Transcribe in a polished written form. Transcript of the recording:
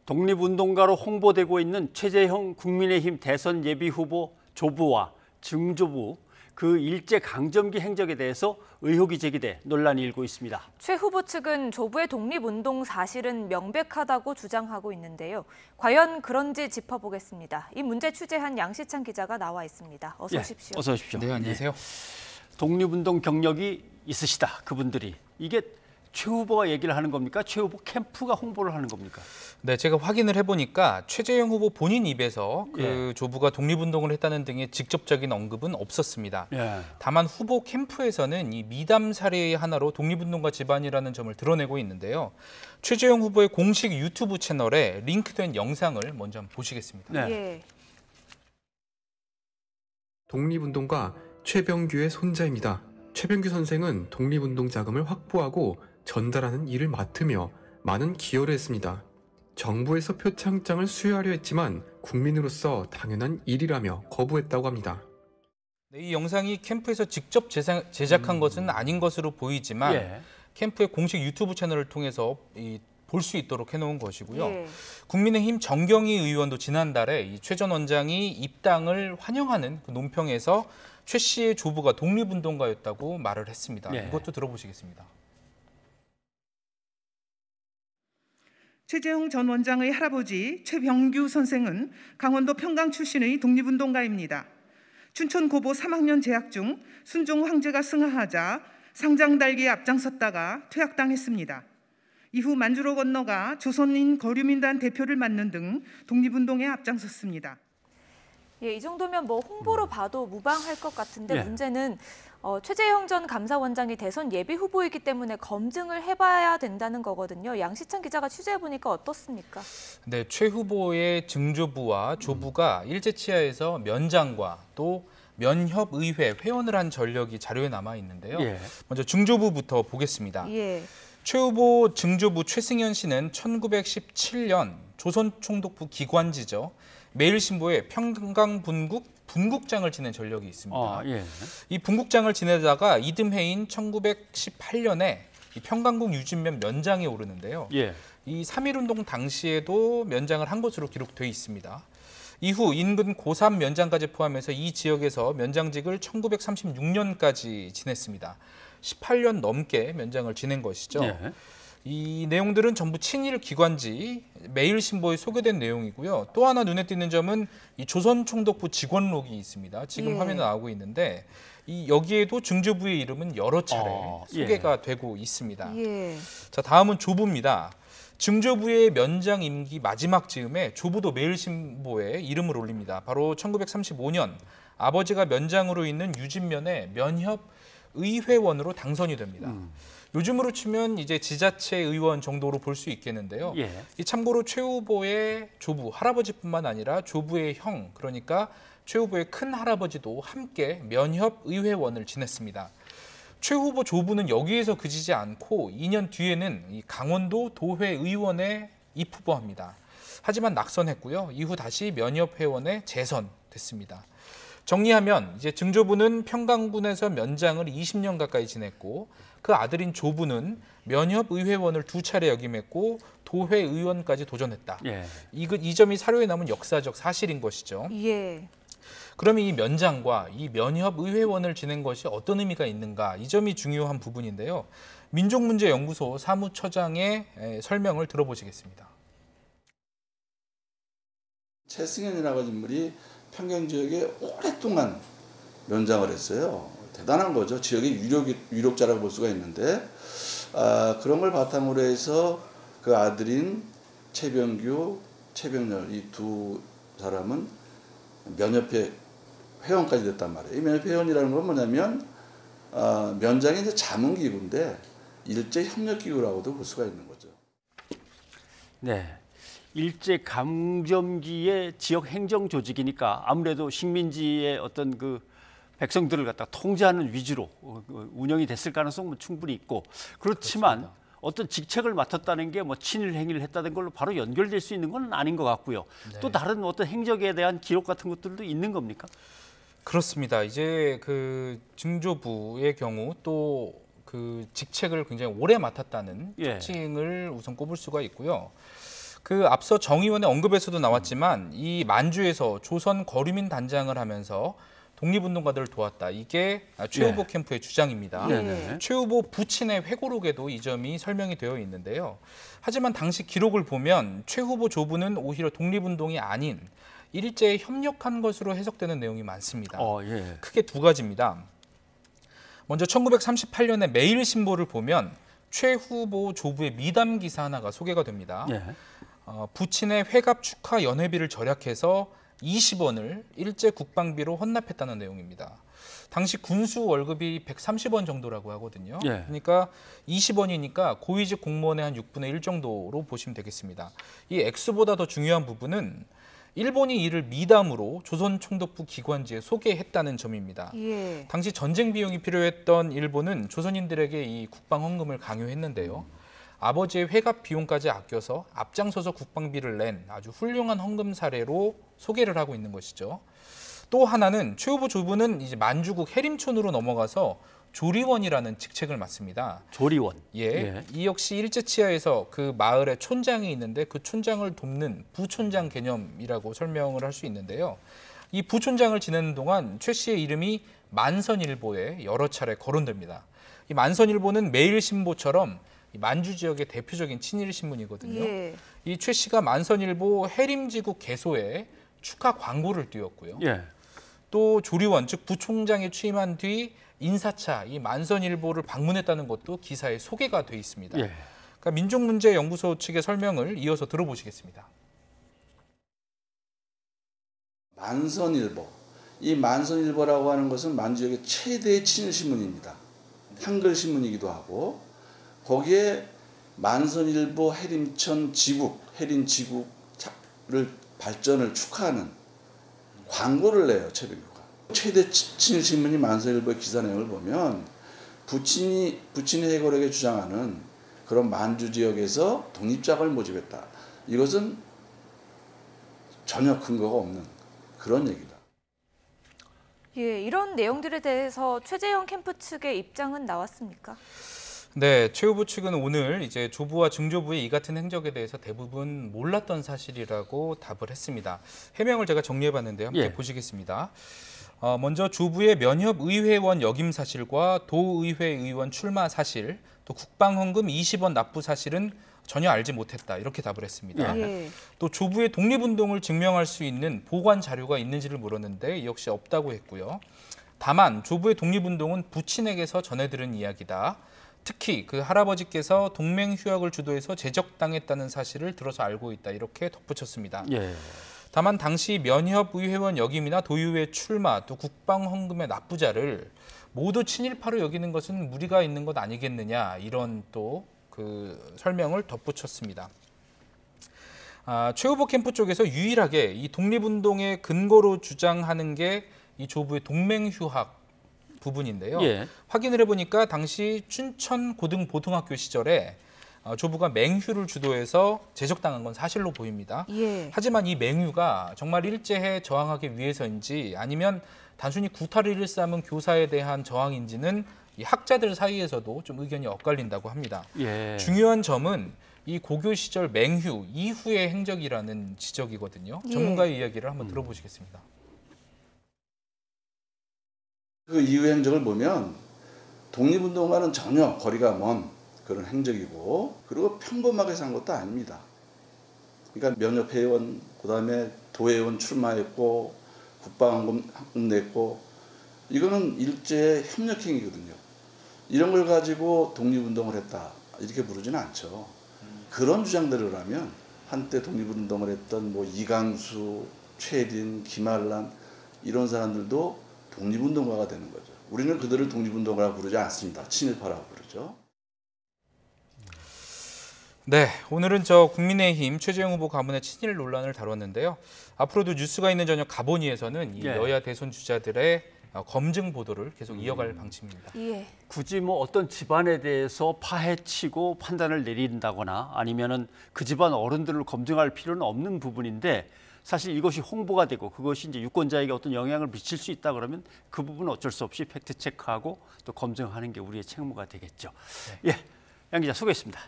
독립운동가로 홍보되고 있는 최재형 국민의힘 대선 예비후보 조부와 증조부 그 일제강점기 행적에 대해서 의혹이 제기돼 논란이 일고 있습니다. 최 후보 측은 조부의 독립운동 사실은 명백하다고 주장하고 있는데요. 과연 그런지 짚어보겠습니다. 이 문제 취재한 양시찬 기자가 나와 있습니다. 어서 오십시오. 어서 오십시오. 네, 안녕하세요. 독립운동 경력이 있으시다, 그분들이. 이게 최 후보가 얘기를 하는 겁니까? 최 후보 캠프가 홍보를 하는 겁니까? 네, 제가 확인을 해보니까 최재형 후보 본인 입에서 그 조부가 독립운동을 했다는 등의 직접적인 언급은 없었습니다. 다만 후보 캠프에서는 이 미담 사례의 하나로 독립운동가 집안이라는 점을 드러내고 있는데요. 최재형 후보의 공식 유튜브 채널에 링크된 영상을 먼저 한번 보시겠습니다. 독립운동가 최병규의 손자입니다. 최병규 선생은 독립운동 자금을 확보하고 전달하는 일을 맡으며 많은 기여를 했습니다. 정부에서 표창장을 수여하려 했지만 국민으로서 당연한 일이라며 거부했다고 합니다. 네, 이 영상이 캠프에서 직접 제작한 것은 아닌 것으로 보이지만 캠프의 공식 유튜브 채널을 통해서 볼 수 있도록 해놓은 것이고요. 국민의힘 정경희 의원도 지난달에 이 최 전 원장이 입당을 환영하는 그 논평에서 최 씨의 조부가 독립운동가였다고 말을 했습니다. 이것도 들어보시겠습니다. 최재형 전 원장의 할아버지 최병규 선생은 강원도 평강 출신의 독립운동가입니다. 춘천 고보 3학년 재학 중 순종 황제가 승하하자 상장달기에 앞장섰다가 퇴학당했습니다. 이후 만주로 건너가 조선인 거류민단 대표를 맡는 등 독립운동에 앞장섰습니다. 이 정도면 뭐 홍보로 봐도 무방할 것 같은데 문제는 최재형 전 감사원장이 대선 예비 후보이기 때문에 검증을 해봐야 된다는 거거든요. 양시찬 기자가 취재해보니까 어떻습니까? 네, 최 후보의 증조부와 조부가 일제치하에서 면장과 또 면협의회 회원을 한 전력이 자료에 남아 있는데요. 먼저 증조부부터 보겠습니다. 최 후보 증조부 최승현 씨는 1917년 조선총독부 기관지죠. 매일신보에 평강분국 분국장을 지낸 전력이 있습니다. 이 분국장을 지내다가 이듬해인 1918년에 이 평강국 유진면 면장에 오르는데요. 이 3.1운동 당시에도 면장을 한 것으로 기록되어 있습니다. 이후 인근 고3 면장까지 포함해서 이 지역에서 면장직을 1936년까지 지냈습니다. 18년 넘게 면장을 지낸 것이죠. 이 내용들은 전부 친일 기관지 매일신보에 소개된 내용이고요. 또 하나 눈에 띄는 점은 이 조선총독부 직원록이 있습니다. 지금 화면에 나오고 있는데 여기에도 증조부의 이름은 여러 차례 소개가 되고 있습니다. 자, 다음은 조부입니다. 증조부의 면장 임기 마지막 즈음에 조부도 매일신보에 이름을 올립니다. 바로 1935년 아버지가 면장으로 있는 유진면에 면협 의회원으로 당선이 됩니다. 요즘으로 치면 이제 지자체 의원 정도로 볼 수 있겠는데요. 이 참고로 최 후보의 조부, 할아버지뿐만 아니라 조부의 형, 그러니까 최 후보의 큰 할아버지도 함께 면협 의회원을 지냈습니다. 최 후보 조부는 여기에서 그치지 않고 2년 뒤에는 이 강원도 도회 의원에 입후보합니다. 하지만 낙선했고요. 이후 다시 면협 회원에 재선됐습니다. 정리하면 이제 증조부는 평강군에서 면장을 20년 가까이 지냈고 그 아들인 조부는 면협의회원을 2차례 역임했고 도회 의원까지 도전했다. 이 점이 사료에 남은 역사적 사실인 것이죠. 그러면 이 면장과 이 면협의회원을 지낸 것이 어떤 의미가 있는가? 이 점이 중요한 부분인데요. 민족문제연구소 사무처장의 설명을 들어보시겠습니다. 최승현이라고 하는 인물이 평경 지역에 오랫동안 면장을 했어요. 대단한 거죠. 지역의 유력자라고 볼 수가 있는데 그런 걸 바탕으로 해서 그 아들인 최병규, 최병렬 이 두 사람은 면협회 회원까지 됐단 말이에요. 이 면협회 회원이라는 건 뭐냐면 면장이 이제 자문기구인데 일제협력기구라고도 볼 수가 있는 거죠. 일제강점기의 지역 행정 조직이니까 아무래도 식민지의 어떤 그 백성들을 갖다 통제하는 위주로 운영이 됐을 가능성은 충분히 있고 그렇지만 어떤 직책을 맡았다는 게 뭐 친일 행위를 했다는 걸로 바로 연결될 수 있는 건 아닌 것 같고요. 또 다른 어떤 행적에 대한 기록 같은 것들도 있는 겁니까? 그렇습니다. 이제 그 증조부의 경우 또 그 직책을 굉장히 오래 맡았다는 특징을 우선 꼽을 수가 있고요. 그 앞서 정 의원의 언급에서도 나왔지만 이 만주에서 조선 거류민 단장을 하면서 독립운동가들을 도왔다. 이게 최 후보 캠프의 주장입니다. 최 후보 부친의 회고록에도 이 점이 설명이 되어 있는데요. 하지만 당시 기록을 보면 최 후보 조부는 오히려 독립운동이 아닌 일제에 협력한 것으로 해석되는 내용이 많습니다. 크게 두 가지입니다. 먼저 1938년에 매일신보를 보면 최 후보 조부의 미담 기사 하나가 소개가 됩니다. 부친의 회갑 축하 연회비를 절약해서 20원을 일제 국방비로 헌납했다는 내용입니다. 당시 군수 월급이 130원 정도라고 하거든요. 그러니까 20원이니까 고위직 공무원의 한 6분의 1 정도로 보시면 되겠습니다. 이 액수보다 더 중요한 부분은 일본이 이를 미담으로 조선 총독부 기관지에 소개했다는 점입니다. 당시 전쟁 비용이 필요했던 일본은 조선인들에게 이 국방 헌금을 강요했는데요. 아버지의 회갑 비용까지 아껴서 앞장서서 국방비를 낸 아주 훌륭한 헌금 사례로 소개를 하고 있는 것이죠. 또 하나는 최 후보 조부는 이제 만주국 해림촌으로 넘어가서 조리원이라는 직책을 맡습니다. 조리원. 이 역시 일제 치하에서 그 마을에 촌장이 있는데 그 촌장을 돕는 부촌장 개념이라고 설명을 할 수 있는데요. 이 부촌장을 지내는 동안 최 씨의 이름이 만선일보에 여러 차례 거론됩니다. 이 만선일보는 매일신보처럼 만주 지역의 대표적인 친일 신문이거든요. 이 최 씨가 만선일보 해림지국 개소에 축하 광고를 띄웠고요. 또 조리원, 즉 부총장에 취임한 뒤 인사차, 이 만선일보를 방문했다는 것도 기사에 소개가 돼 있습니다. 그러니까 민족문제연구소 측의 설명을 이어서 들어보시겠습니다. 만선일보, 이 만선일보라고 하는 것은 만주역의 최대의 친일 신문입니다. 한글 신문이기도 하고 거기에 만선일보 해림천 지국, 해림지국을 발전을 축하하는 광고를 내요, 최병규가. 최대 친일 신문이 만선일보의 기사 내용을 보면 부친이 회고록에 주장하는 그런 만주 지역에서 독립작을 모집했다. 이것은 전혀 근거가 없는 그런 얘기다. 이런 내용들에 대해서 최재형 캠프 측의 입장은 나왔습니까? 네, 최 후보 측은 오늘 이제 조부와 증조부의 이 같은 행적에 대해서 대부분 몰랐던 사실이라고 답을 했습니다. 해명을 제가 정리해봤는데요. 함께 보시겠습니다. 먼저 조부의 면협의회원 역임 사실과 도의회 의원 출마 사실, 또 국방헌금 20원 납부 사실은 전혀 알지 못했다. 이렇게 답을 했습니다. 또 조부의 독립운동을 증명할 수 있는 보관 자료가 있는지를 물었는데 역시 없다고 했고요. 다만 조부의 독립운동은 부친에게서 전해들은 이야기다. 특히 그 할아버지께서 동맹휴학을 주도해서 제적당했다는 사실을 들어서 알고 있다. 이렇게 덧붙였습니다. 다만 당시 면협의회원 역임이나 도의회 출마, 또 국방헌금의 납부자를 모두 친일파로 여기는 것은 무리가 있는 것 아니겠느냐. 이런 또 그 설명을 덧붙였습니다. 최 후보 캠프 쪽에서 유일하게 이 독립운동의 근거로 주장하는 게 이 조부의 동맹휴학 부분인데요. 확인을 해보니까 당시 춘천 고등보통학교 시절에 조부가 맹휴를 주도해서 제적당한 건 사실로 보입니다. 하지만 이 맹휴가 정말 일제에 저항하기 위해서인지 아니면 단순히 구타를 일삼은 교사에 대한 저항인지는 이 학자들 사이에서도 좀 의견이 엇갈린다고 합니다. 중요한 점은 이 고교 시절 맹휴 이후의 행적이라는 지적이거든요. 전문가의 이야기를 한번 들어보시겠습니다. 그 이후의 행적을 보면 독립운동과는 전혀 거리가 먼 그런 행적이고 그리고 평범하게 산 것도 아닙니다. 그러니까 면협회원, 그다음에 도회원 출마했고 국방헌금 냈고 이거는 일제의 협력행위거든요. 이런 걸 가지고 독립운동을 했다 이렇게 부르지는 않죠. 그런 주장들을 하면 한때 독립운동을 했던 뭐 이강수, 최린, 김한란 이런 사람들도 독립운동가가 되는 거죠. 우리는 그들을 독립운동가라고 부르지 않습니다. 친일파라고 부르죠. 네, 오늘은 국민의힘 최재형 후보 가문의 친일 논란을 다뤘는데요. 앞으로도 뉴스가 있는 저녁 가보니에서는 이 여야 대선 주자들의 검증 보도를 계속 이어갈 방침입니다. 굳이 뭐 어떤 집안에 대해서 파헤치고 판단을 내린다거나 아니면은 그 집안 어른들을 검증할 필요는 없는 부분인데 사실 이것이 홍보가 되고 그것이 이제 유권자에게 어떤 영향을 미칠 수 있다 그러면 그 부분은 어쩔 수 없이 팩트 체크하고 또 검증하는 게 우리의 책무가 되겠죠. 양 기자 수고했습니다.